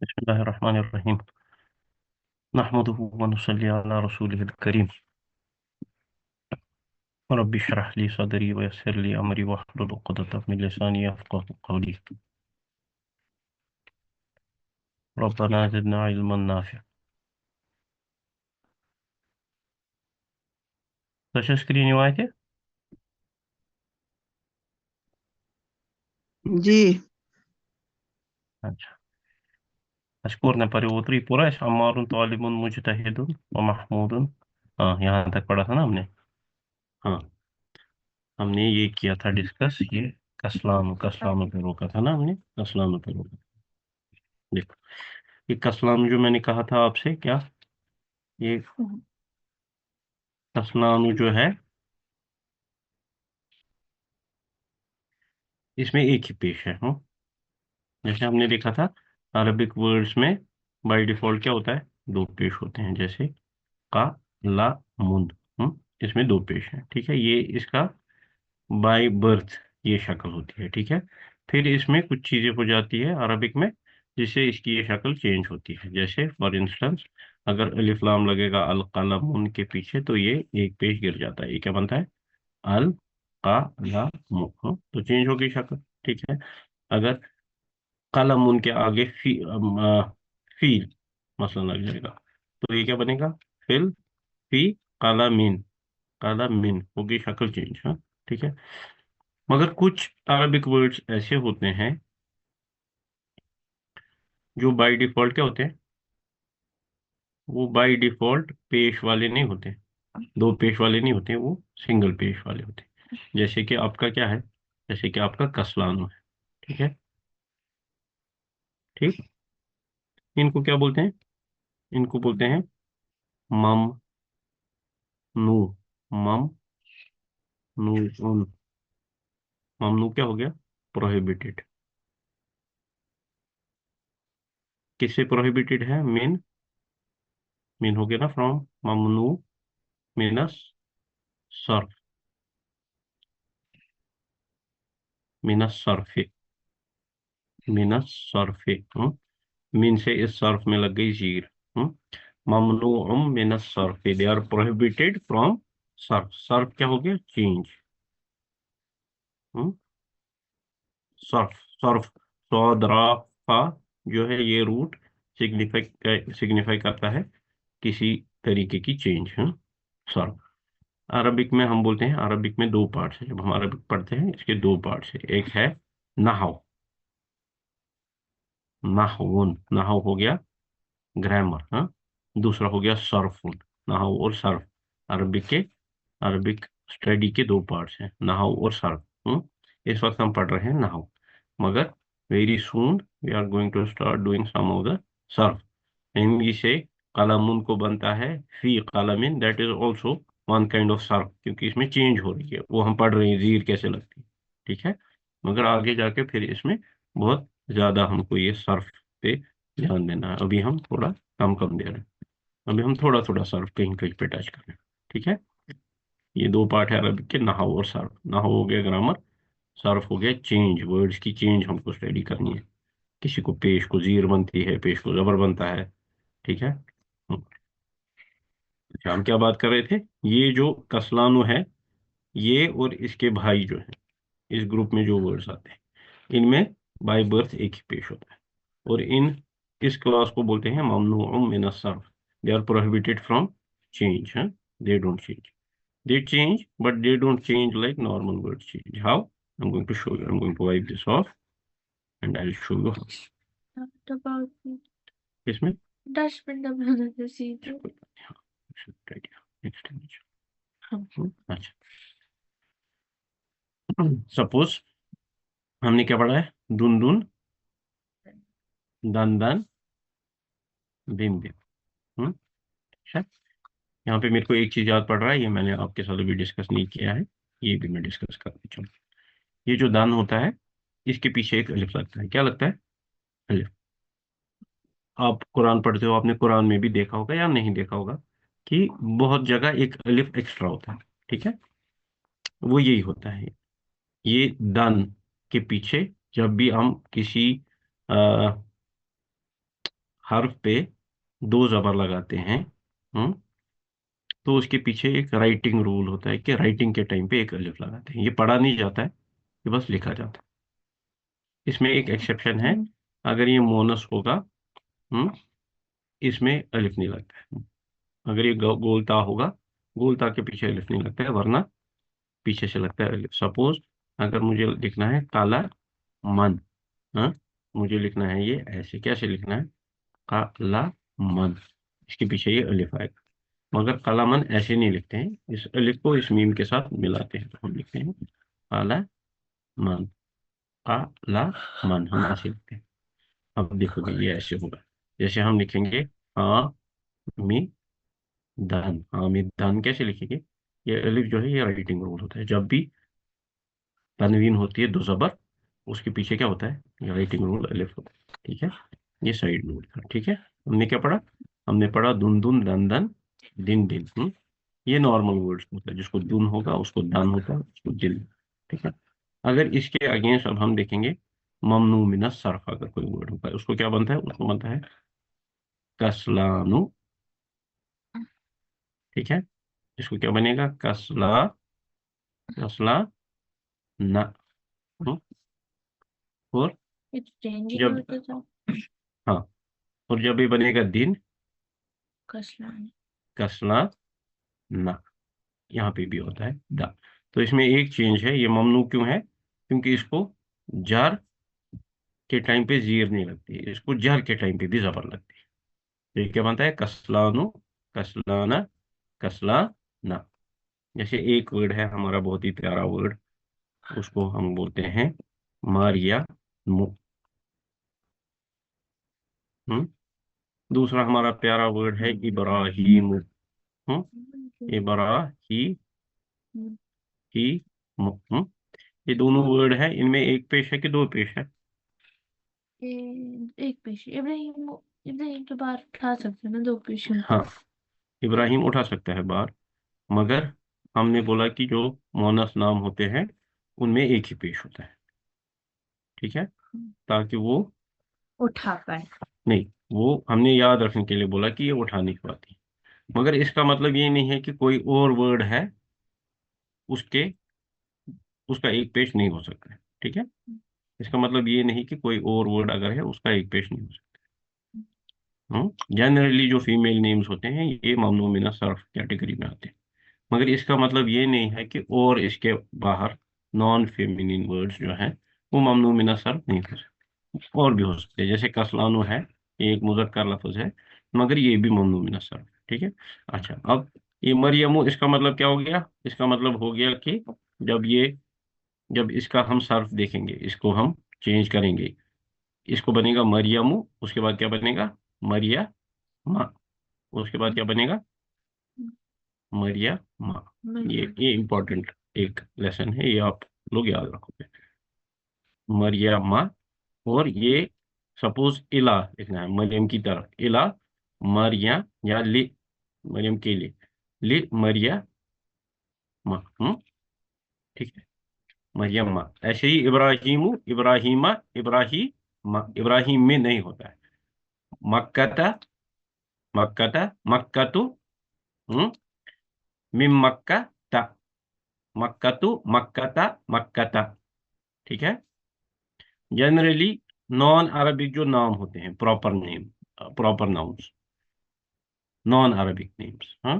بسم الله الرحمن الرحيم. نحمده ونصلي على رسوله الكريم. رب اشرح لي صدري ويسر لي أمري واحلل عقدة من لساني يفقهوا قولي. ربنا زدنا علما نافعا. Taşa screen وايته. جی अच्छा. أشكرنا بريوتري पुरश अम्मारुन तालिबुन मुजतहिदुन व महमूदुन. हाँ, यहाँ तक पढ़ा था ना हमने. हाँ, हमने ये किया था डिस्कस. ये कस्लाम कस्लाम पे रोका था ना हमने. कस्लाम पे रोका. देखो, ये कस्लाम जो मैंने कहा था आपसे, क्या ये कस्लाम जो है, इसमें एक ही पेश है. जैसे हमने देखा था, अरबिक वर्ड्स में बाय डिफॉल्ट क्या होता है, दो पेश होते हैं. जैसे का, ला, मुंद. इसमें दो पेश हैं. ठीक है, ये इसका बाय बर्थ ये शक्ल होती है. ठीक है, फिर इसमें कुछ चीजें हो जाती है अरबिक में जिससे इसकी ये शक्ल चेंज होती है. जैसे फॉर इंस्टेंस, अगर अलिफ लाम लगेगा अल कलम के पीछे तो ये एक पेश गिर जाता है. ये क्या बनता है, अल का ला मु. तो चेंज होगी शक्ल. ठीक है, अगर कलम उनके आगे फील मसलन लग जाएगा तो ये क्या बनेगा, फिल फी कलामिन. कलामिन होगी शक्ल चेंज. हाँ, ठीक है. मगर कुछ अरबिक वर्ड्स ऐसे होते हैं जो बाय डिफॉल्ट क्या होते हैं, वो बाय डिफॉल्ट पेश वाले नहीं होते, दो पेश वाले नहीं होते, वो सिंगल पेश वाले होते हैं. जैसे कि आपका क्या है, जैसे कि आपका कस्लानु है. ठीक है, ठीक. इनको क्या बोलते हैं, इनको बोलते हैं मम नू. मम नू उन. ममनू क्या हो गया, प्रोहिबिटेड. किससे प्रोहिबिटेड है, मीन. मीन हो गया ना फ्रॉम ममनू मीनस सर्फ. मीनस सर्फे. मीनस सर्फे. मीन से इस सर्फ में लग गई जीर. ममनू मीनस सर्फे, दे आर प्रोहिबिटेड फ्रॉम सर्फ. सर्फ क्या हो गया, चेंज. सर्फ. सर्फ सौदराफा जो है ये रूट सिग्निफाई सिग्निफाई करता है किसी तरीके की चेंज. सर्फ. अरबिक में हम बोलते हैं, अरबिक में दो पार्ट्स हैं. जब हम अरबिक पढ़ते हैं इसके दो पार्ट्स हैं. एक है नहव. नहवुन, नहव हो गया ग्रामर. हाँ, दूसरा हो गया सर्फुन. नहव और सर्फ अरबिक के, अरबिक स्टडी के दो पार्ट्स हैं, नहव और सर्फ. इस वक्त हम पढ़ रहे हैं नहव, मगर very soon we are going to start doing some of the सर्फ. हिंदी से कलमुन को बनता है फी कलमिन, that is also one kind of सर्फ, क्योंकि इसमें चेंज हो रही है. वो हम पढ़ रहे हैं जीर कैसे लगती है. ठीक है, मगर आगे जाके फिर इसमें बहुत ज्यादा हमको ये सर्फ पे ध्यान देना है. अभी हम थोड़ा कम कम दे रहे हैं. अभी हम थोड़ा थोड़ा सर्फ कहीं कहीं पे टच कर रहे हैं. ठीक है, ये दो पार्ट है अरबिक के, नहाव और सर्फ. नहाव हो गया ग्रामर, सर्फ हो गया चेंज, वर्ड्स की चेंज हमको स्टडी करनी है. किसी को पेश को जीर बनती है, पेश को जबर बनता है. ठीक है. अच्छा, हम क्या बात कर रहे थे, ये जो कस्लानु है, ये और इसके भाई जो है, इस ग्रुप में जो वर्ड्स आते हैं इनमें बाय बर्थ एक ही पेश होता है. और इन इस क्लास को बोलते हैं ममनू मिन सर्फ. They are prohibited from change. They don't change. They change, but they don't change like normal words change. How? I'm going to show you. I'm going to wipe this off and I'll show you how. What about इसमें dustbin बनाना तो सीधे कोई बात नहीं. हाँ, right here. Next image. हम अच्छा, suppose हमने क्या पढ़ा है, दुन दुन, दन दन, बिम बिम. हम्म, अच्छा. यहाँ पे मेरे को एक चीज याद पड़ रहा है, ये मैंने आपके साथ अभी डिस्कस नहीं किया है, ये भी मैं डिस्कस करना चाहूँ. ये जो दान होता है, इसके पीछे एक अलिफ लगता है. क्या लगता है, अलिफ. आप कुरान पढ़ते हो, आपने कुरान में भी देखा होगा या नहीं देखा होगा कि बहुत जगह एक अलिफ एक्स्ट्रा होता है. ठीक है, वो यही होता है. ये दान के पीछे जब भी हम किसी हर्फ पे दो जबर लगाते हैं, तो उसके पीछे एक राइटिंग रूल होता है कि राइटिंग के टाइम पे एक अलिफ लगाते हैं। ये पढ़ा नहीं जाता है, ये बस लिखा जाता है। इसमें एक एक्सेप्शन है, अगर ये मोनस होगा, हम्म इसमें अलिफ नहीं लगता है। अगर ये गोलता होगा, गोलता के पीछे अलिफ नहीं लगता है, वरना पीछे से लगता है अलिफ। सपोज अगर मुझे लिखना है काला मन, हाँ, मुझे लिखना है ये ऐसे, कैसे लिखना है, काला मन, इसके पीछे ये अलिफ आएगा। मगर काला मन ऐसे नहीं लिखते हैं, इस अलिफ को इस मीम के साथ मिलाते हैं, तो हम लिखते हैं काला मन, काला मन, हम ऐसे लिखते हैं। अब देखोगे ये ऐसे होगा, जैसे हम लिखेंगे हाँ मी दान, हाँ मी दान कैसे लिखेंगे, ये अलिफ जो है ये राइटिंग रूल होता है। जब भी तनवीन होती है दो जबर, उसके पीछे क्या होता है, ये राइटिंग रूल अलिफ होता है। ठीक है, ये साइड रूल था। ठीक है, हमने क्या पढ़ा, हमने पढ़ा दुन दुन दन दन दिन दिन, ये नॉर्मल वर्ड्स होता है, जिसको दुन होगा उसको दान होता है, उसको दिल। ठीक है, अगर इसके अगेंस्ट अब हम देखेंगे ममनू मिनस सर्फ, अगर कोई वर्ड होगा उसको क्या बनता है, उसको बनता है कसलानु। ठीक है, इसको क्या बनेगा, कसला, कसला ना, हम्म, और ये तो चेंज ही नहीं जब, होता था। हाँ, और जब ये बनेगा दिन, कसलान। कसला ना, यहाँ पे भी होता है दा। तो इसमें एक चेंज है, ये ममनू क्यों है, क्योंकि इसको जार के टाइम पे जीर नहीं लगती है, इसको जार के टाइम पे भी जबर लगती है। तो ये क्या बनता है, कसलानु, कसलाना, कसलाना। जैसे एक वर्ड है हमारा बहुत ही प्यारा वर्ड, उसको हम बोलते हैं मारिया मु, हम्म दूसरा हमारा प्यारा वर्ड है इब्राहिम, इब्राही ही मु, ये दोनों वर्ड है, इनमें एक पेश है कि दो पेश है, ये एक पेश इब्राहिम। इब्राहिम तो बाहर उठा सकते हैं ना, दो पेश में। हाँ, इब्राहिम उठा सकता है बार, मगर हमने बोला कि जो मोनस नाम होते हैं उनमें एक ही पेश होता है। ठीक है, ताकि वो, उठा पाए। नहीं, वो हमने याद रखने के लिए बोला कि ये उठा नहीं पाती, मगर इसका मतलब ये नहीं है कि कोई और वर्ड है उसके, उसका एक पेश नहीं हो सकता है। ठीक है, इसका मतलब ये नहीं कि कोई और वर्ड अगर है उसका एक पेश नहीं हो सकता। जनरली जो फीमेल नेम्स होते हैं ये ममनू मिन सर्फ कैटेगरी में आते हैं, मगर इसका मतलब ये नहीं है कि और इसके बाहर नॉन फेमिनिन वर्ड्स जो हैं वो ममनू मिन सर्फ नहीं हो सकते, और भी हो सकते हैं। जैसे कसलानु है, ये एक मुज़क्कर लफ्ज है, मगर ये भी ममनू मिन सर्फ। ठीक है, अच्छा, अब ये मरियमु, इसका मतलब क्या हो गया, इसका मतलब हो गया कि जब ये, जब इसका हम सर्फ देखेंगे, इसको हम चेंज करेंगे, इसको बनेगा मरियमु, उसके बाद क्या बनेगा, मरिया माँ, उसके बाद क्या बनेगा, मरिया माँ। ये इम्पोर्टेंट एक लेसन है, ये आप लोग याद रखोगे, मरिया माँ। और ये सपोज इला लिखना है मरियम की तरह, इला मरिया, या li मरियम के लिए, मरिया माँ, ठीक है, मरियम माँ। ऐसे ही इब्राहिमु, इब्राहिमा, इब्राहिम में नहीं होता है, मक्कता, मक्कता, मक्कतु, हम्म मिम मक्का ता, मक्कतु, मक्कता, मक्कता। ठीक है, जनरली नॉन अरबिक जो नाम होते हैं, proper name, proper nouns, non Arabic names, हाँ,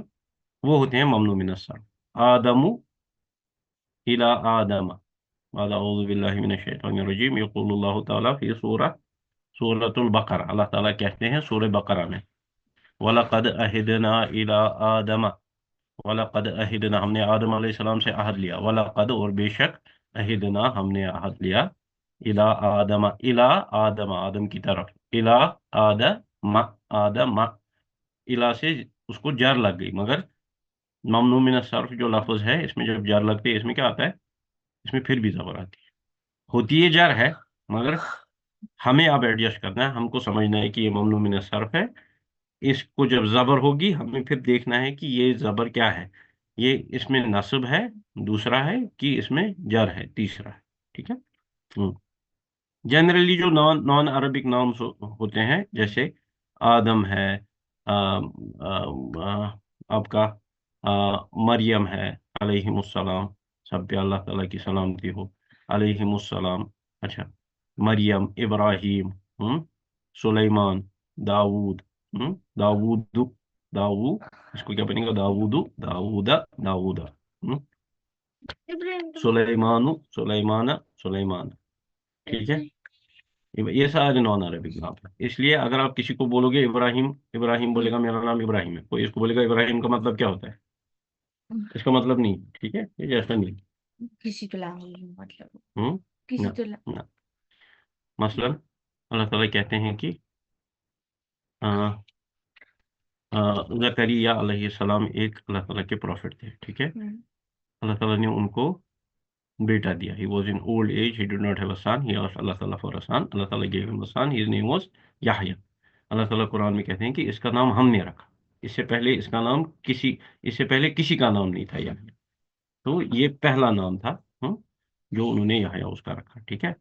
वो होते हैं ममनू मिन सर्फ। आदमु, इला आदम, बाद अऊज़ु बिल्लाहि मिनश शैतानिर रजीम, यक़ूलुल्लाहु तआला फी सूरतुल बकरा, अल्लाह ताला कहते हैं सूरह बकरा में, वलक़द अहिदना इला आदम, वलक़द अहिदना, हमने आदम अलैहिस्सलाम से अहद लिया, वलक़द, और बेशक, अहिदना, हमने अहद लिया, इला आदम, इला आदम, आदम की तरफ, इला आदम, आदम, इला से उसको जार लग गई, मगर ममनू मिन सर्फ जो लफ्ज है इसमें जब जार लगती है इसमें क्या आता है, इसमें फिर भी जबर आती है, होती है जार है, मगर हमें अब एडजस्ट करना है, हमको समझना है कि ये ममनू मिन सर्फ है। इसको जब जबर होगी हमें फिर देखना है कि ये जबर क्या है, ये इसमें नस्ब है, दूसरा है कि इसमें जर है, तीसरा है। ठीक है, जनरली जो नॉन नॉन अरबिक नाउन्स होते हैं, जैसे آدم ہے، آ, آ, آ, آپ کا مریم ہے علیہم السلام، سب پہ اللہ تعالیٰ کی سلامتی ہو، علیہم السلام. اچھا، مریم، ابراہیم، سلیمان، داود، داود، داود، اس کو کیا بنے گا؟ داود، داود، داود، ابراہیم تو سلیمان، سلیمان، سلیمان. ٹھیک ہے، یہ سارے نان عربک نام ہے. اس لیے اگر آپ کسی کو بولو گے ابراہیم، ابراہیم بولے گا میرا نام ابراہیم ہے، کوئی اس کو بولے گا ابراہیم کا مطلب کیا ہوتا ہے، اس کا مطلب نہیں. ٹھیک ہے، یہ جیسا نہیں. کسی تو لینگویج میں مطلب ہوں کسی نہ تو نہ. مثلا اللہ تعالیٰ کہتے ہیں کہ زکریا علیہ السلام ایک اللہ تعالیٰ کے پروفٹ تھے. ٹھیک ہے، اللہ تعالیٰ نے ان کو بیٹا دیا. He was in old age, he did not have a son, he asked Allah Ta'ala for a son. اللہ تعالیٰ gave him a son, his name was Yahya. اللہ تعالیٰ قرآن میں کہتے ہیں کہ اس کا نام ہم نے رکھا، اس سے پہلے اس کا نام اس سے پہلے کسی کا نام نہیں تھا یحییٰ. تو یہ پہلا نام تھا جو انہوں نے یحییٰ اس کا رکھا. ٹھیک ہے،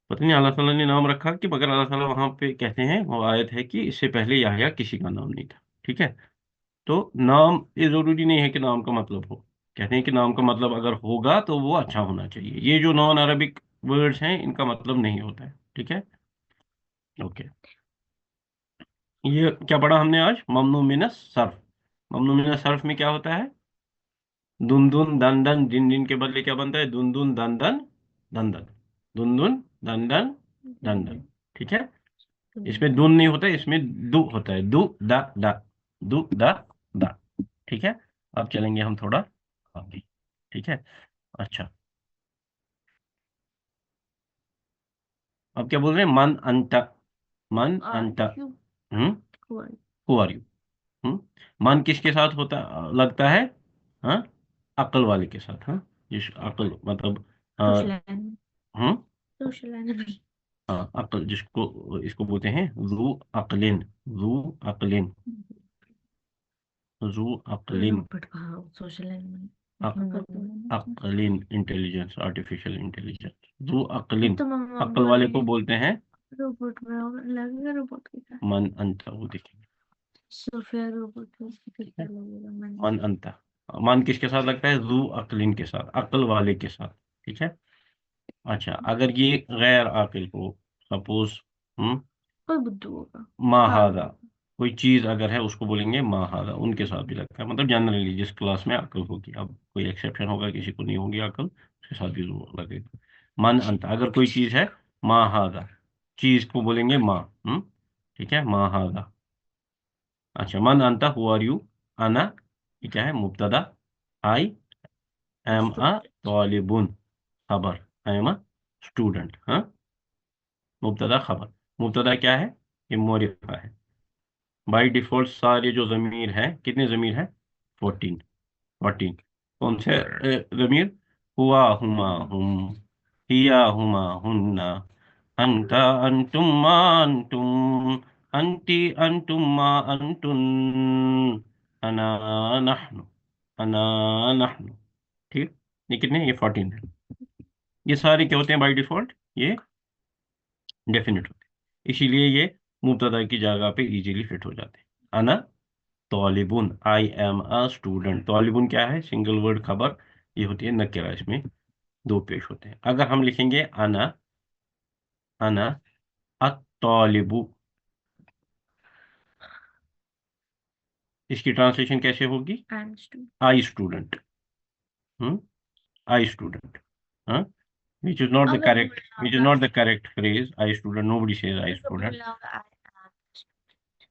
پتہ نہیں اللہ تعالیٰ نے نام رکھا کہ، مگر اللہ تعالیٰ وہاں پہ کہتے ہیں، وہ آیت ہے کہ اس سے پہلے یحییٰ کسی کا نام نہیں تھا. ٹھیک ہے، تو نام یہ ضروری نہیں ہے کہ نام کا مطلب ہو. کہتے ہیں کہ نام کا مطلب اگر ہوگا تو وہ اچھا ہونا چاہیے. یہ جو نان عربک ورڈز ہیں ان کا مطلب نہیں ہوتا ہے. ٹھیک ہے، اوکے. یہ کیا پڑھا ہم نے آج؟ ممنوع من الصرف. ممنوع من الصرف میں کیا ہوتا ہے؟ دن دن دن دن، دن دن کے بدلے کیا بنتا ہے؟ دن دن دن دن دن دن، دن دن دن دن دن دن. ٹھیک ہے، اس میں دن نہیں ہوتا ہے، اس میں دو ہوتا ہے، دو دا دا، دو دا دا. ٹھیک ہے، اب چلیں گے ہم تھوڑا آگے. ٹھیک ہے، اچھا، اب کیا بول رہے ہیں؟ من انت، من انت. Who are you. من کس کے ساتھ ہوتا لگتا ہے؟ ہاں، عقل والے کے ساتھ. ہاں، جس عقل مطلب ہاں عقل، جس کو اس کو بولتے ہیں ذو عقلن، ذو عقلن، ذو عقلن، عقلن انٹیلیجنس، آرٹیفیشل انٹیلیجنس. ذو عقلن، عقل والے کو بولتے ہیں روبوٹ میں لگے گا، روبوٹ کے ساتھ من انت. وہ دیکھیں صوفیا روبوٹ من انت. من کس کے ساتھ لگتا ہے؟ ذو عقلن کے ساتھ، عقل والے کے ساتھ. ٹھیک ہے، اچھا، اگر یہ غیر عاقل ہو، سپوز کوئی بدھو ہوگا، ما ہاذا، کوئی چیز اگر ہے اس کو بولیں گے ما ہاذا. ان کے ساتھ بھی لگتا ہے، مطلب جنرلی جس کلاس میں عقل ہوگی. اب کوئی ایکسیپشن ہوگا، کسی کو نہیں ہوگی عقل، اس کے ساتھ بھی لگے گا. من انت، اگر کوئی چیز ہے ما ہاذا، چیز کو بولیں گے ما. ٹھیک ہے، ما ہاذا. اچھا، من انت، ہو آر یو. انا، یہ کیا ہے؟ مبتدا. آئی ایم اے طالبن، خبر. I am a student. ہاں، مبتدا خبر. مبتدا کیا ہے؟ یہ معرفہ ہے. بائی ڈیفالٹ سارے جو ضمیر ہیں، کتنے ضمیر ہیں؟ 14. 14 کون سے ضمیر؟ ہوا، ہما، ہم، ہیا، ہما، ہننا، انتا، انتم، ما انتم، انتی، انتم، ما انتن، انا، نحن، انا، نحن. ٹھیک، یہ کتنے؟ یہ 14 ہے. یہ سارے کیا ہوتے ہیں بائی ڈیفالٹ؟ یہ ڈیفینیٹ ہوتے ہیں، اسی لیے یہ مبتدا کی جگہ پہ ایزیلی فٹ ہو جاتے ہیں. انا طالبن، آئی ایم اے اسٹوڈنٹ. طالبن کیا ہے؟ سنگل ورڈ خبر، یہ ہوتی ہے نکرہ، اس میں دو پیش ہوتے ہیں. اگر ہم لکھیں گے انا، انا الطالب، اس کی ٹرانسلیشن کیسے ہوگی؟ آئی اسٹوڈنٹ. آئی اسٹوڈنٹ. ہاں، which is not the correct, which is not the correct phrase. I student, nobody says I student.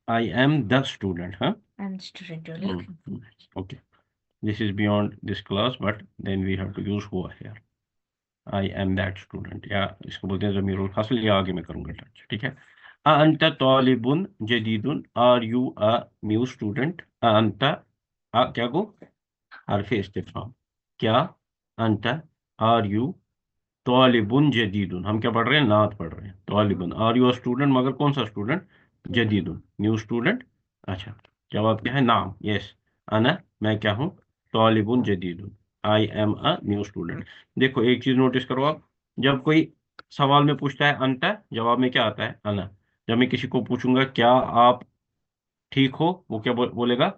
I am the student. Huh? I'm the student you're looking for. Okay, this is beyond this class, but then we have to use who here. I am that student. یا اس کو بولتے ہیں ضمیر الفصل، یا آگے میں کروں گا ٹچ. ٹھیک ہے، انت طالب جدید، are you a new student. انت کیا گو؟ حرف استفہام. کیا انت، آر یو طالب جدید. ہم کیا پڑھ رہے ہیں؟ نعت پڑھ رہے ہیں. طالب، آر یو اسٹوڈنٹ، مگر کون سا اسٹوڈنٹ؟ جدید، نیو اسٹوڈنٹ. اچھا، جواب کیا ہے؟ نعم، یس. انا، میں کیا ہوں؟ طالب جدید، I am a new student. دیکھو ایک چیز نوٹس کرو آپ، جب کوئی سوال میں پوچھتا ہے انت، جواب میں کیا آتا ہے؟ انا. جب میں کسی کو پوچھوں گا کیا آپ ٹھیک ہو، وہ کیا بولے گا؟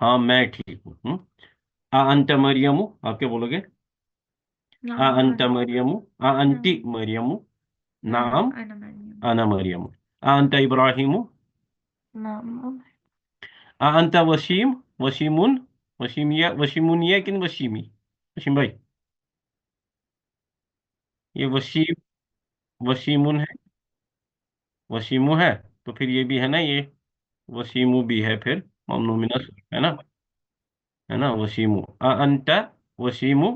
ہاں میں ٹھیک ہوں۔ انت مریم، آپ کیا بولو گے؟ نعم انت أنا مریم، انتی نعم مریم، نعم نعم أنا مريم انا مریم، انت ابراہیم، نعم انت وسیم، وسیمن، وسیمیہ، وسیمونیہ کن وسیمی؟ وسیم بھائی، یہ وسیم، وسیمن ہے، وسیمو ہے، تو پھر یہ بھی ہے نا، یہ وسیمو بھی ہے پھر، ممنوع من الصرف ہے نا وسیمو، انت وسیمو،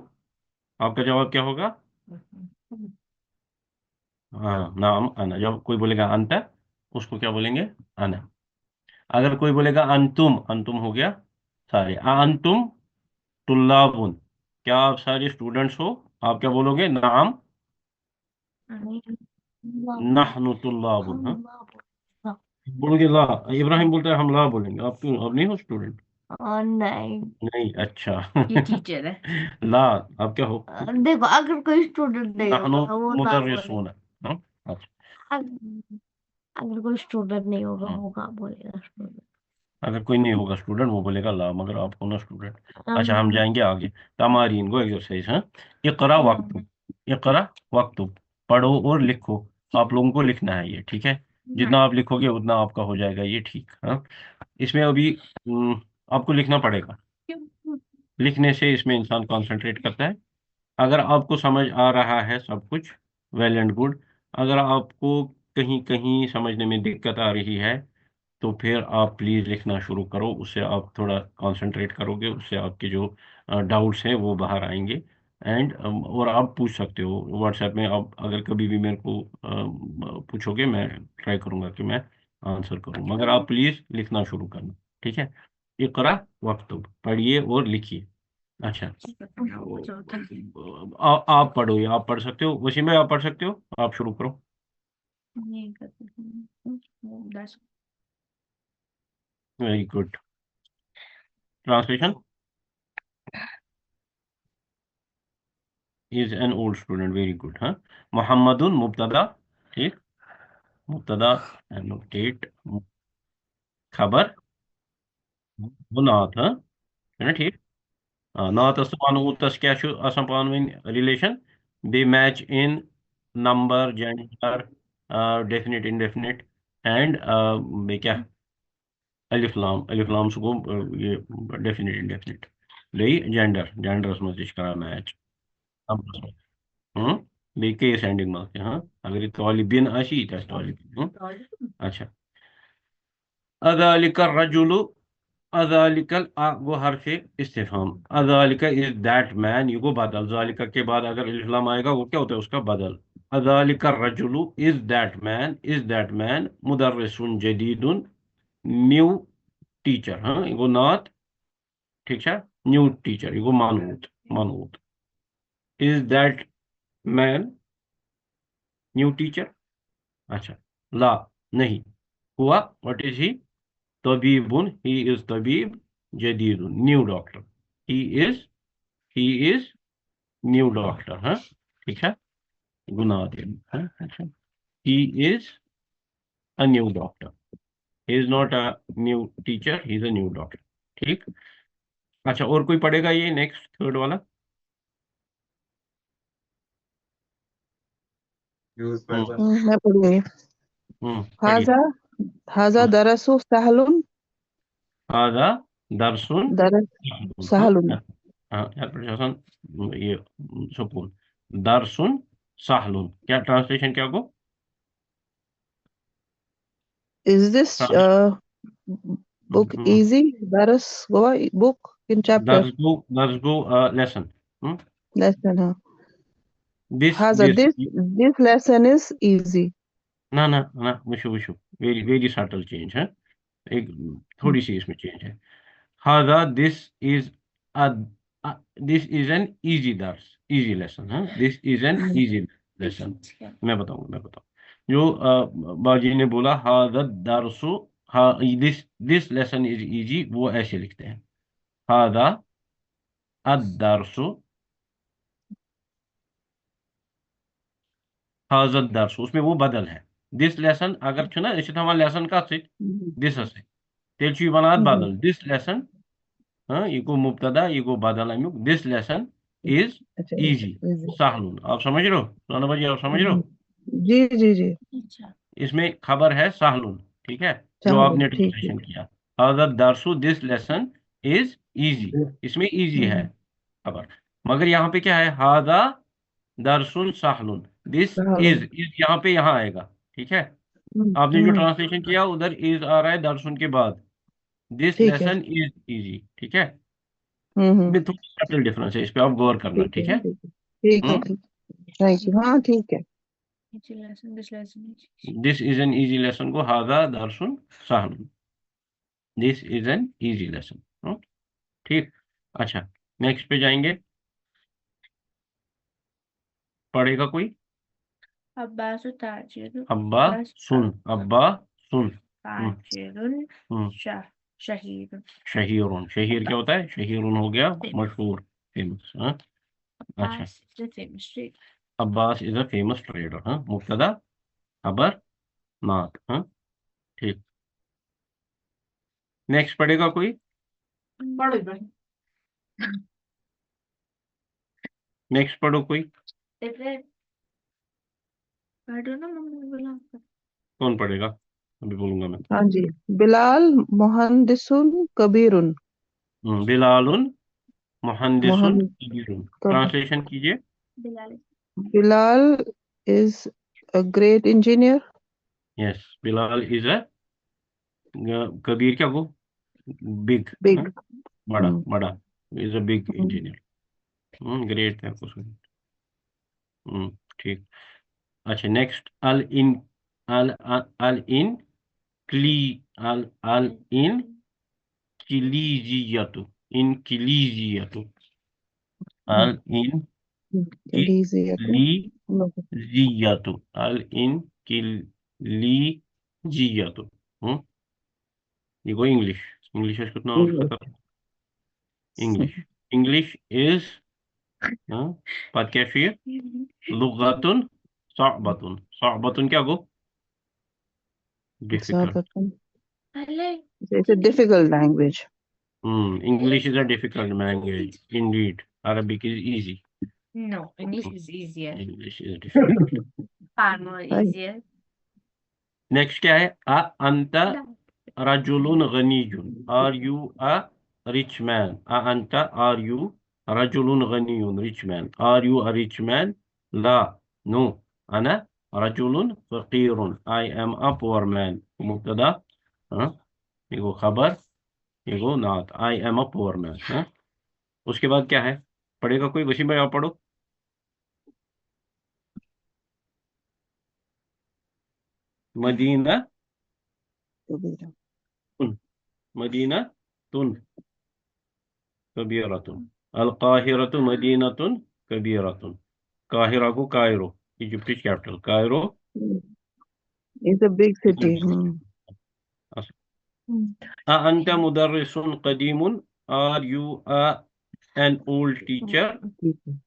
آپ کا جواب کیا ہوگا؟ ہاں نام انا، جب کوئی بولے گا انت، اس کو کیا بولیں گے؟ انا۔ اگر کوئی بولے گا انتم، انتم ہو گیا سارے، انتم طلابن، کیا آپ سارے اسٹوڈنٹس ہو؟ آپ کیا بولو گے؟ نعم الله نحن طلابن، ہاں الله الله بولو گے لا؟ ابراہیم بولتا ہے ہم لا بولیں گے، آپ کیوں، آپ نہیں ہو اسٹوڈنٹ؟ نہیں نہیں، اچھا یہ ٹیچر ہے لا، آپ کیا ہو؟ دیکھو اگر کوئی اسٹوڈنٹ نہیں نحن ہوگا وہ لا بولے مدرسون، ہاں اچھا، اگر اگر کوئی اسٹوڈنٹ نہیں ہوگا ہاں، وہ کہاں بولے گا اسٹوڈنٹ اگر کوئی نہیں ہوگا اسٹوڈنٹ وہ بولے گا لا، مگر آپ ہو نا اسٹوڈنٹ۔ اچھا ہم جائیں گے آگے، تمارین گو ایکسرسائز، ہاں، اقرا وقت، اقرا وقت، پڑھو اور لکھو، آپ لوگوں کو لکھنا ہے یہ، ٹھیک ہے؟ جتنا آپ لکھو گے اتنا آپ کا ہو جائے گا یہ، ٹھیک، ہاں۔ اس میں ابھی آپ کو لکھنا پڑے گا، لکھنے سے اس میں انسان کانسنٹریٹ کرتا ہے۔ اگر آپ کو سمجھ آ رہا ہے سب کچھ، ویل اینڈ گڈ، اگر آپ کو کہیں کہیں سمجھنے میں دقت آ رہی ہے تو پھر آپ پلیز لکھنا شروع کرو، اس سے آپ تھوڑا کانسنٹریٹ کرو گے، اس سے آپ کے جو ڈاؤٹس ہیں وہ باہر آئیں گے، اینڈ اور آپ پوچھ سکتے ہو واٹس ایپ میں، آپ اگر کبھی بھی میرے کو پوچھو گے، میں ٹرائی کروں گا کہ میں آنسر کروں، مگر آپ پلیز لکھنا شروع کرنا، ٹھیک ہے؟ اقرا وقتب، پڑھیے اور لکھیے۔ اچھا آپ پڑھو، یہ آپ پڑھ سکتے ہو، وسیم بھائی آپ پڑھ سکتے ہو، آپ شروع کرو۔ Very good, translation is an old student, very good, ہاں۔ محمد مبتدا، ٹھیک، مبتدا ڈیٹ، خبر وہ نعت، ہاں ہے نا، ٹھیک، نعتس تہٕ منعوتس کیاہ چھُ آسان پانہٕ ؤنۍ ریلیشن؟ بیٚیہِ match in number, gender, definite indefinite, and بیٚیہِ کیاہ؟ الف لام، الف لام سُہ گوٚو یہِ ڈیفینٹ انڈیفینٹ، بیٚیہِ جینڈر، جینڈرس منٛز تہِ چھِ کران میچ، نمبرس منٛز، بیٚیہِ کیس اینڈنگ منٛز تہِ، ہاں، اگر یہِ طالبین آسہِ یہِ تہِ آسہِ طالبین، اچھا، اذالک الرجل، اذالکل گو حرف استفہام، اذالک از دیٹ مین، یہ گو بدل، ذالکہ کے بعد اگر الف لام آئے گا وہ کیا ہوتا ہے؟ اس کا بدل، اذالک الرجل از دیٹ مین، از دیٹ مین مدرس جدید، نیو ٹیچر، ہاں یہ گو نعت، ٹھیک ہے، نیو ٹیچر یہ گو منعوت، منعوت، is that man new teacher, اچھا، لا نہیں، ہوا وٹ از ہی؟ طبیب، ہی از طبیب، جدید new doctor, he is new doctor, ہاں ٹھیک ہے، گناہ دے، ہاں اچھا، he is a new doctor, he is not a new doctor, he is a new doctor, ٹھیک۔ اچھا اور کوئی پڑھے گا یہ نیکسٹ تھرڈ والا؟ میں پڑھوں گی۔ پڑھیے، هذا هذا درس سهل، هذا درس درس ہاں سهل. ہاں یاد پڑھ آسان، یہ سکون، درسن سہل، کیا ٹرانسلیشن کیا گو؟ Is this book easy? درس گوا book in chapter درس گو لیسن، lesson. ها دس هذا دس، this lesson is easy. نہ نہ نہ، وشو وشو، ویری ویری سٹل چینج ہے، ایک تھوڑی سی اس میں چینج ہے، ہاضا دس از این ایزی درس، ایزی لیسن، ہاں دس از این ایزی لیسن، میں بتاؤں جو باجی نے بولا ہاضا درس، دس لیسن از ایزی، وہ ایسے لکھتے ہیں، ہاضا الدرس، ہاضا الدرس، اس میں وہ بدل ہے، दिस लेसन अगर छुना अस थावान लेसन कत सत दिस तेल छु बनात हम्म, बदल दिस लेसन ये गो मुब्तदा ये गो बदल अमुक दिस लेसन इज अच्छा इजी easy। सहलुन आप समझ रहे हो सोना भाजी आप समझ रहे हम्म, हो जी जी जी अच्छा इसमें खबर है सहलुन ठीक है जो चाहो आपने ठीक है। ट्रांसलेशन किया हज़ा दरसु दिस लेसन इज इजी इसमें इजी है हम्म, खबर मगर यहाँ पे क्या है हादा दरसुन सहलुन दिस चाहो इज यहाँ पे यहाँ आएगा ठीक है आपने जो हम्म, ट्रांसलेशन किया उधर इज आ रहा है दरसुन के बाद दिस ठीक है। लेसन इज इजी ठीक है हम्म, में थोड़ा सटल डिफरेंस है इस पे आप गौर करना ठीक है ठीक है ठीक है ठीक है हम्म ठीक है थैंक यू हाँ ठीक है। easy lesson this lesson is easy। This is an easy lesson को हादा दरसुन सहलुन this is an easy lesson ठीक अच्छा नेक्स्ट पे जाएंगे पढ़ेगा कोई अब्बास ताजिर अब्बा बस सुन अब्बा सुन ताजिरुन हम्म शहीद शहीरुन शहीर क्या होता है शहीरुन हो गया Famous. मशहूर फेमस हाँ अच्छा Abbas is a famous street। Abbas is a famous trader हाँ मुब्तदा खबर नात हाँ ठीक नेक्स्ट पढ़ेगा कोई नेक्स्ट पढ़ो कोई Different। पढ़ो ना मम्मी बोला कौन पढ़ेगा अभी बोलूंगा मैं हाँ जी बिलाल मुहंदिसुन कबीरुन बिलालुन मुहंदिसुन मोहन कबीरुन कब ट्रांसलेशन कीजिए Bilal Bilal is a great engineer yes Bilal is a Kabir क्या वो बिग बिग बड़ा बड़ा is a big engineer great है कुछ ठीक अच्छा नेक्स्ट अल अल इन क्ली अल इन किलीजियतु इन किलीजियतु अल इन लीजियतु किलीजियतु अल इन किलीजियतु ये गो इंग्लिश इंग्लिश कितना और खतर इंग्लिश इंग्लिश इज पत क्या ये लुगतुन सअबतुन सअबतुन क्या गो डिफिकल्ट अरे It's a difficult language. English is a difficult language indeed. Arabic is easy. no English is easier English is difficult. far more Right. easier Next क्या है अंता रजुलुन गनीयुन are you a rich man अंता are you रजुलुन गनीयुन rich man are you a rich man ला no अना रजुलुन फकीरुन I am a poor man मुब्तदा हाँ ये वो खबर ये वो नात I am a poor man हाँ उसके बाद क्या है पढ़ेगा कोई वसीम भाई आप पढ़ो मदीना मदीना तुन कबीरतुन अल काहिरतु मदीनतुन कबीरतुन काहिरा को Cairo Egypt capital Cairo It's a big city. أأنت مدرس قديم Are you an old teacher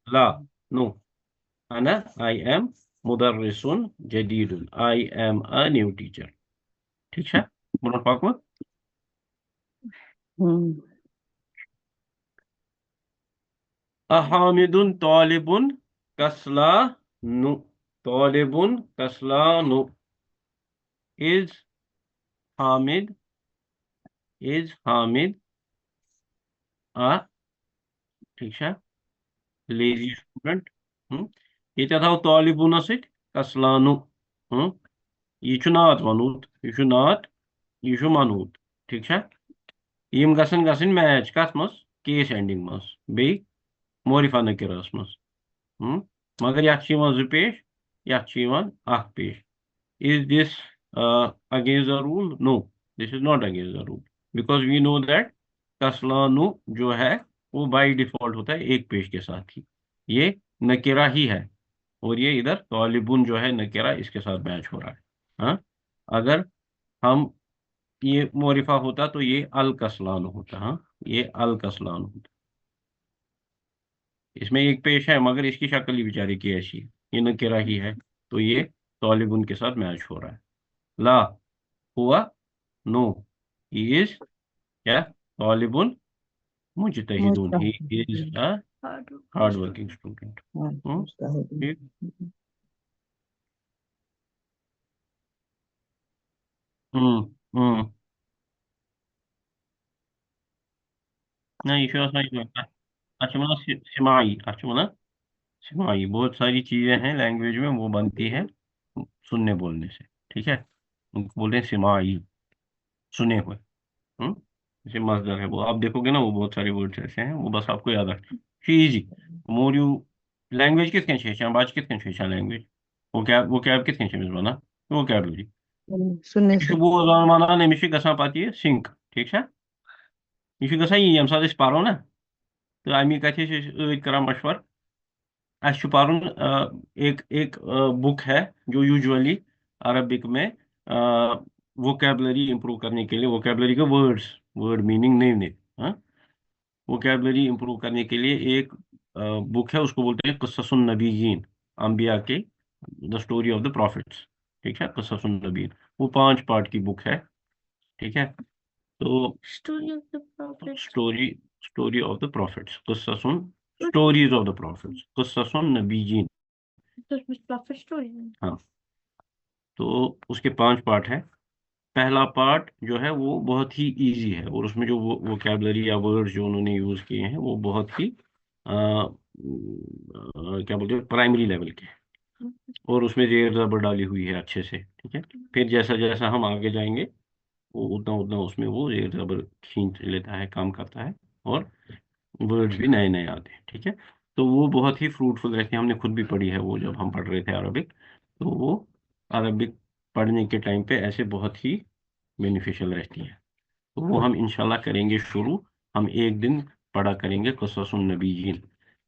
law no أنا I am مدرس جديد I am a new teacher ठीक है बोलो पाक में अहामिद طالب كسلان طالب كسلان is Hamid a ठीक है lazy student ये था तालिबुन सत कस्लानु ये नात वनूत ये नात ये मनूत ठीक है यम गसन मैच कत मज केस एंडिंग मज बे मोरिफा नकिरस मज मगर यथ जो पेश यथ पेश is this against the rule no this is not against the rule because we know that कस्लानु जो है वो बाय डिफॉल्ट होता है एक पेश के साथ ही ये नकेरा ही है और ये इधर तालिबुन जो है नकेरा इसके साथ मैच हो रहा है हाँ अगर हम ये मोरिफा होता तो ये अल कस्लान होता हाँ ये अल कस्लान होता इसमें एक पेश है मगर इसकी शक्ल ही बेचारे की ऐसी है ये नकेरा ही है तो ये तालिबुन के साथ मैच हो रहा है। ला हुआ, नो, ही इज क्या, तालिबुन मुजतहिदुन, ही इज मुस्तहिद a Hard hard working working student. मुस्तहिद ठीक। हम्म हम्म नहीं شو صحيح लगता है। अच्छा मतलब सिमाई, अच्छा मतलब सिमाई, बहुत सारी चीजें हैं लैंग्वेज में वो बनती है सुनने बोलने से। ठीक है, उनको बोलते हैं सिमाई, सुने हुए। जैसे मजदर है वो, आप देखोगे ना वो बहुत सारे वर्ड्स ऐसे हैं, वो बस आपको याद रखना। इजी मोर यू लैंग्वेज किस कन बाज किस कन लैंग्वेज वो कैब किस कन बना वो कैब सुनने ये से वो माना अमिश गसान पाती है सिंक। ठीक है, ये गसान ये साथ पो ना तो अमी कथ कर मशवर अस पढ़ एक एक बुक है जो यूजुअली अरबिक में वोकेबलरी इंप्रूव करने के लिए, वोकेबलरी के वर्ड्स, वर्ड मीनिंग नहीं नहीं, वोकेबलरी इंप्रूव करने के लिए एक बुक है, उसको बोलते हैं क़िस्ससुन नबीयीन, अंबिया के, the story of the profits. ठीक है, क़िस्ससुन नबीयीन, वो 5 पार्ट की बुक है। ठीक है, तो story of the prophet. Story story of the prophets, क़िस्ससुन स्टोरीज ऑफ द प्रॉफिट्स, क़िस्ससुन नबीयीन। तो उसमें prophet story है। हाँ, तो उसके 5 पार्ट है। पहला पार्ट जो है वो बहुत ही इजी है, और उसमें जो वो वोकेबलरी या वर्ड्स जो उन्होंने यूज किए हैं वो बहुत ही क्या बोलते हैं प्राइमरी लेवल के हैं। और उसमें जेर ज़बर डाली हुई है अच्छे से। ठीक है, फिर जैसा जैसा हम आगे जाएंगे वो उतना उतना उसमें वो जेर ज़बर खींच लेता है, काम करता है, और वर्ड्स भी नए नए आते हैं। ठीक है, तो वो बहुत ही फ्रूटफुल रहती है, हमने खुद भी पढ़ी है वो जब हम पढ़ रहे थे अरबिक। तो वो अरबिक पढ़ने के टाइम पे ऐसे बहुत ही बेनिफिशियल रहती है। तो वो हम इंशाल्लाह करेंगे शुरू, हम एक दिन पढ़ा करेंगे क़िस्ससुन नबीयीन।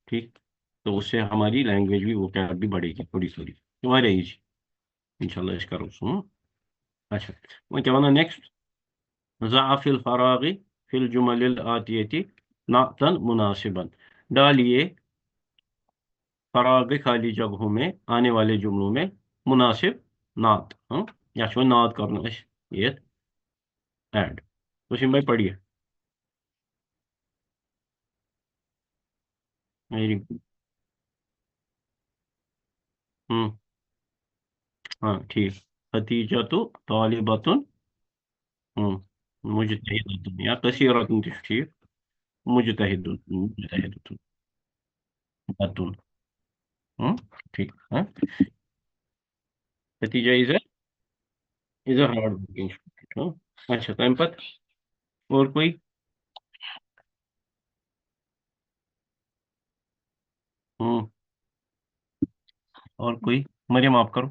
ठीक, तो उससे हमारी लैंग्वेज भी वो क्या भी बढ़ेगी थोड़ी थोड़ी, तुम्हारे इजी इंशाल्लाह इसका सुनो। अच्छा, मैं क्या बना नेक्स्ट, ज़ाफ़िल फ़राग़ी फ़िल जुमलिल आतियती नातन मुनासिबन, डालिए फराग खाली जगहों में आने वाले जुमलों में मुनासिब नात, या शो नात करना ये ऐड। वसीम भाई पढ़िए। मेरी हम्म हाँ ठीक, खतीजा तो तालिबतुन, मुजतहिदतुन या कसीरतुन ठीक, मुजतहिदतुन बतुन, हम्म ठीक है। Khatija is a hard working student. अच्छा टाइम पर और कोई, हम्म और कोई, मरियम आप करो।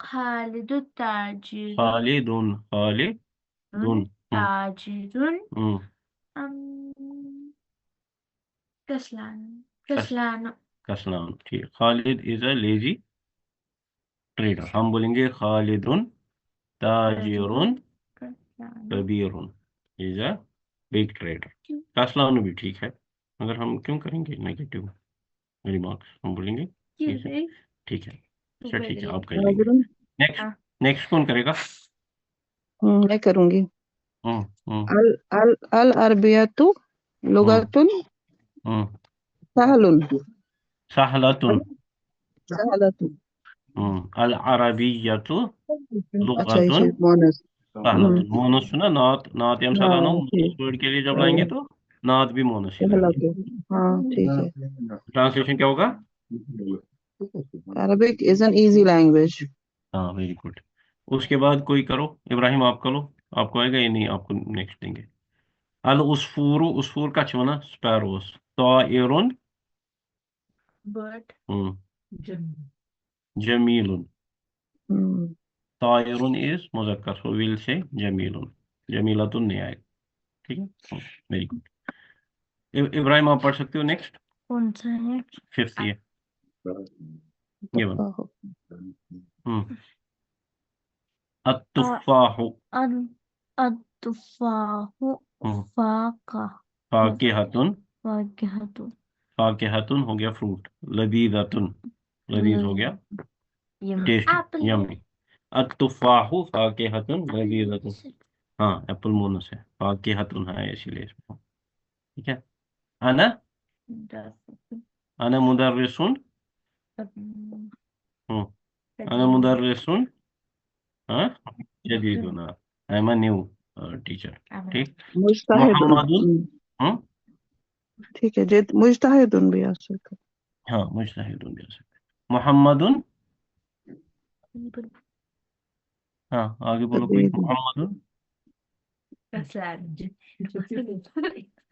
खालिद ताजिर खालिदुन ताजिरुन हम्म अम, कसलान कस कसलान कसलान ठीक, Khalid is a lazy trader, हम बोलेंगे खालिदुन ताजिरुन ताजिरुन कसलान। कबीरुन इज अ बिग ट्रेडर। कसलान भी ठीक है, मगर हम क्यों करेंगे नेगेटिव रिमार्क्स, हम बोलेंगे क्यों ठीक है। रे? ठीक है, अच्छा ठीक है, वेरी आप कर लेंगे। हाजिर नेक्स्ट, हाँ नेक्स्ट कौन करेगा। मैं करूंगी हम्म हम्म अल अल अल अरबियतु हम्म लुगतुन हम्म सहलुन सहलतुन, सहलतुन अल अरबियतु अच्छा ये लुगतुन चीज बोनस सहलतुन। मोनस सुना, नात नात यम साथ आनो हाँ ठीक वर्ड के लिए जब लाएंगे तो नात भी मोनस ही लाएंगे। सहलतुन हाँ ठीक है ट्रांसलेशन क्या होगा। Arabic is an easy language हाँ वेरी गुड। उसके बाद कोई करो, इब्राहिम आप करो, आपको आएगा या नहीं, आपको नेक्स्ट देंगे। अल उसफूरु, उसफूर का छुना स्पैरोस, ताइरुन बर्ड हम्म, जमीलुन, हम्म ताइरुन इज मुजक्कर, सो विल से जमीलुन, जमीलतुन नहीं आएगा। ठीक है, वेरी गुड। इब्राहिम आप पढ़ सकते हो नेक्स्ट, कौन सा है? फिफ्थ ये बन तफाह हम्म अ अत्तुफ़ाहु, अद अतफाहु हम्म फाका फाकिहतुन, फाकिहतु फाकिहतुन हो गया फ्रूट, लजीजतुन लजीज हो गया ٹیسٹی Apple. یمی التفاح فاکہۃ لذیذۃ ہاں ایپل مونس ہے فاکہۃ ہے اسی لیے اس میں ٹھیک ہے انا انا مدرسون انا مدرسون ہاں جدید I am a new teacher ٹھیک مجتہد محمد ہاں ٹھیک ہے جد مجتہد بھی آ سکتا ہاں مجتہد بھی آ سکتے محمد ہاں آگے بولو کوئی طبیب محمد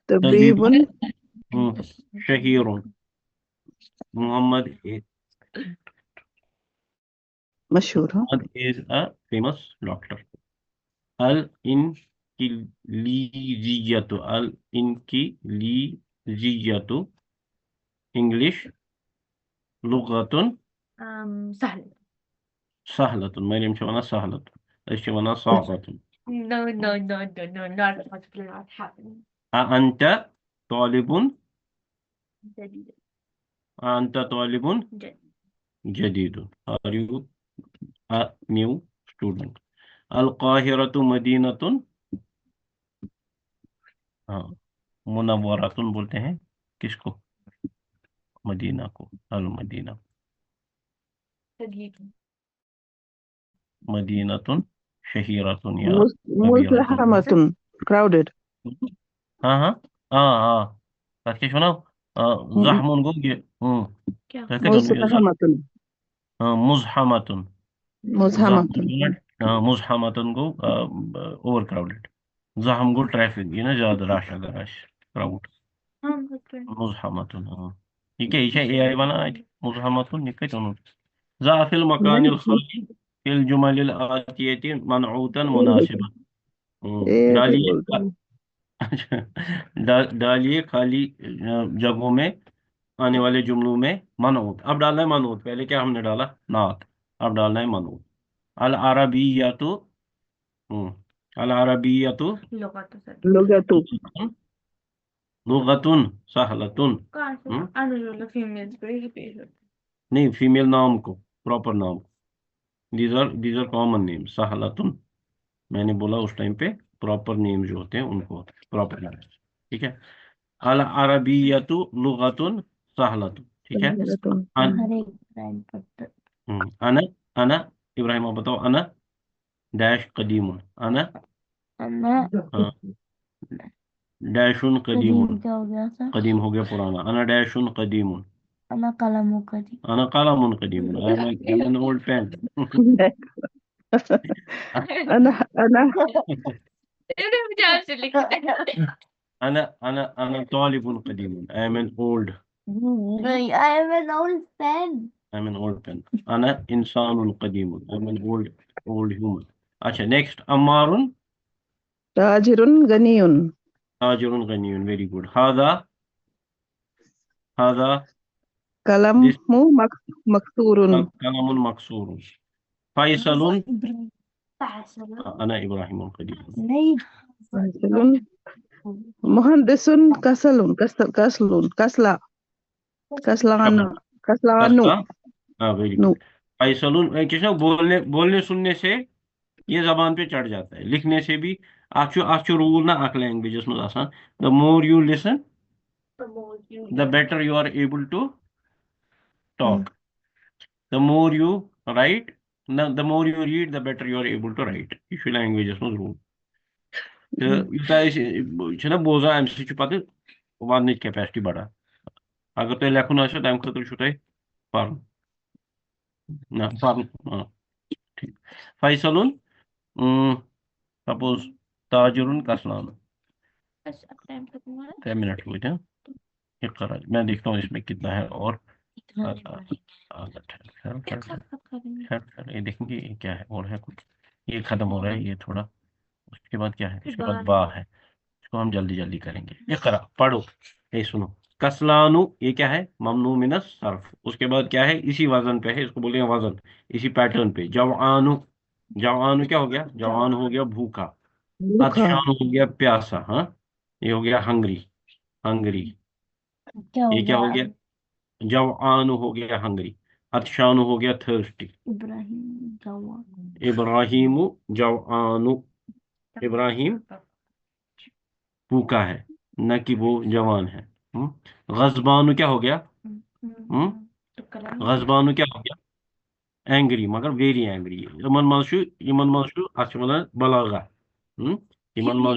طبیب شہیر محمد مشہور ہاں Muhammad is a famous doctor. الإنكليزية English لغة سهل. سهلة مريم شو أنا سهلة إيش شو أنا صعبة No, not particular not happening. أنت طالب جديد. أنت طالب جديد Are you a new student القاهرة مدينة हाँ منورة बोलते हैं किसको मदीना को المدينة جديد. مدينة شهيرة يا كبيرة مزدحمة crowded ها ها كيف شنو زحم نقول क्या مزدحمة مزحمة مزحمة مزحمة نقول اوور كراودed زحم نقول traffic زیادہ رش اگر آسہِ crowd مزحمة یہ چھا اے آئی ونان اتہِ مزحمة یہ کتہِ اوٚنُن ضع في المكان الخالي في الجمل الآتية منعوتا مناسبا ڈالیے خالی جگہوں میں آنے والے جملوں میں منعوت اب ڈالنا ہے منعوت پہلے کیا ہم نے ڈالا نعت اب ڈالنا ہے منعوت العربیۃ العربیۃ لغة لغتن سہلتن نہیں فیمیل نام کو پراپر نام کو دیز آر کامن نیم سہلتن میں نے بولا اس ٹائم پہ پراپر نیم جو ہوتے ہیں ان کو پراپر نام ٹھیک ہے العربیۃ لغتن سہلت ٹھیک ہے انا انا ابراہیم آپ بتاؤ انا ڈیش قدیم انا ڈیشن قدیم قدیم ہو گیا پرانا انا ڈیشن قدیم أنا قلم قديم. انا قلم قدیم I'm an old pen أنا انا طالب قدیم I am an old I am an old pen. I'm an old pen انا انسان قدیم I'm an old human اچھا نیکسٹ عمار تاجر غني تاجر غنی ویری گڈ هذا قلم مكسور قلم مکسور فیصل انا ابراہیم قدیم مهندس كسلان ہاں ویری گڈ فیصل کیا بولنے سننے سے یہ زبان پہ چڑھ جاتا ہے لکھنے سے بھی اچھ رول نا اخ لینگویجس مز آسان the more you listen the better you are able to talk the more you write the more you read the better you are able to write یہ چھُ لینگویجس مز رول تہٕ یوٗتاہ أسۍ چھِنہ بوزان اَمہِ سۭتۍ چھُ پتہٕ وننٕچ کیپیسٹی بڑان اگر تۄہہِ لیکھُن آسیو تمہِ خٲطرٕ چھُو تۄہہِ پرُن نہ پرُن ٹھیک فیصلُن سپوز تاجرن کسلان 10 منٹ ہوئے تھے اقرا میں دیکھتا ہوں اس میں کتنا ہے اور یہ دیکھیں گے یہ کیا ہے اور ہے کچھ یہ ختم ہو رہا ہے یہ تھوڑا اس کے بعد کیا ہے اس کے بعد با ہے اس کو ہم جلدی جلدی کریں گے اقرا پڑھو یہ سنو کسلانو یہ کیا ہے ممنوع من الصرف اس کے بعد کیا ہے اسی وزن پہ ہے اس کو بولیں گے وزن اسی پیٹرن پہ جوانو کیا ہو گیا جوان ہو گیا بھوکا عطشان ہو گیا پیاسا ہاں یہ ہو گیا ہنگری یہ کیا ہو گیا جوان ہو گیا ہنگری अतशानु हो गया थर्स्टी, इब्राहिम जवान इब्राहिम जवानु, इब्राहिम भूखा है, न कि वो जवान है। गजबानु क्या हो गया? तो कलाम गजबानु क्या हो गया? एंग्री, मगर वेरी एंग्री। यमन मल अच वन बलागा। यमन मल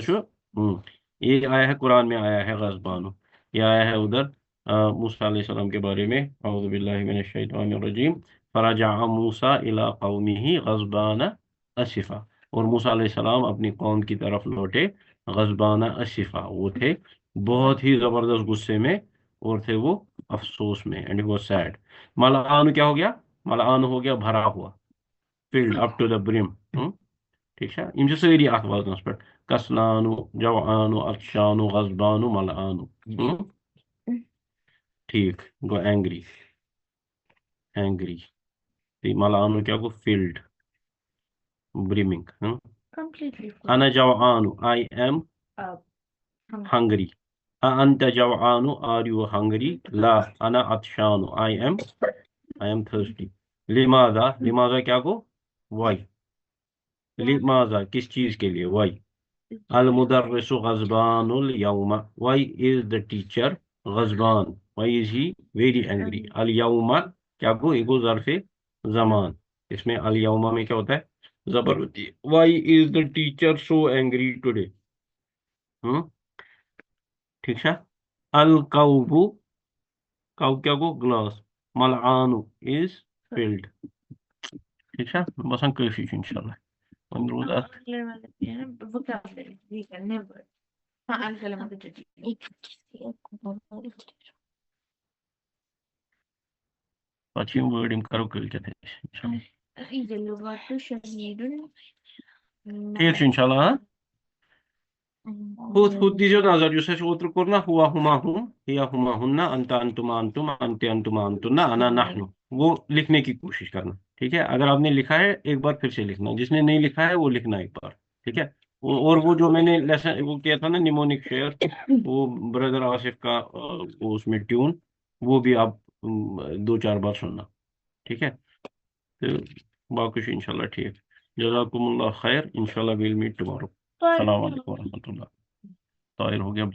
ये आया है कुरान में, आया है गजबानु, ये आया है उधर मूसा अलैहि सलाम के बारे में। औज़ु बिल्लाहि मिनश शैतानिर रजीम। फरजा मूसा इला कौमिही गजबान असिफा, और मूसा अलैहि सलाम अपनी कौम की तरफ लौटे गजबान असिफा, वो थे बहुत ही जबरदस्त गुस्से में, और थे वो अफसोस में, एंड वो सैड। मलान क्या हो गया? मलान हो गया भरा हुआ, filled up to the brim. ठीक है, यम सारी अथ वजनस पे, कसलानु जवानु अफशानु गजबानु मलानु। ठीक, गो एंग्री, एंग्री। मलानु क्या गो? Field, brimming. completely अना जवानु, I am full. hungry. Anta jawanu, are you hungry? La, ana atshanu, I am thirsty. लिमाजा, लिमाजा क्या को? Why? लिमाजा किस चीज के लिए? Why? Al मुदर्रिसु गजबानुल यौमा, why is the teacher गजबान? Why is he very angry? अल यौमा क्या को? एगो ज़र्फ़े ज़मान, इसमें अल यौमा में क्या होता है? ज़बर होती है। Why is the teacher so angry today? ठीक है। अल कौबु, कौ क्या को? ग्लास। मलआनु इज फिल्ड। ठीक है, बस हम काफी इंशाल्लाह। vocabulary we can never. الكلمات الجديدة. अच्छी वर्ड इन करो कल कहते हैं इंशाल्लाह। إذا اللغات شديد ठीक है इंशाल्लाह। हाँ? खुद दीजिए नजर, जो से उत्तर करना हुआ हुमा हुम, हिया हुमा हुन्ना, अंता अंतुमा अंतुम, अंते अंतुमा अंतुन्ना, अना नहनु, वो लिखने की कोशिश करना। ठीक है, अगर आपने लिखा है एक बार फिर से लिखना, जिसने नहीं लिखा है वो लिखना एक बार। ठीक है, और वो जो मैंने लेसन वो किया था ना, निमोनिक शेयर, वो ब्रदर आसिफ का वो उसमें ट्यून, वो भी आप 2-4 बार सुनना। ठीक है, तो बाकी इंशाल्लाह ठीक। जज़ाकुमुल्लाह खैर, इंशाल्लाह विल मीट टुमारो। अस्सलाम वालेकुम व रहमतुल्लाह। ताहिर हो गया।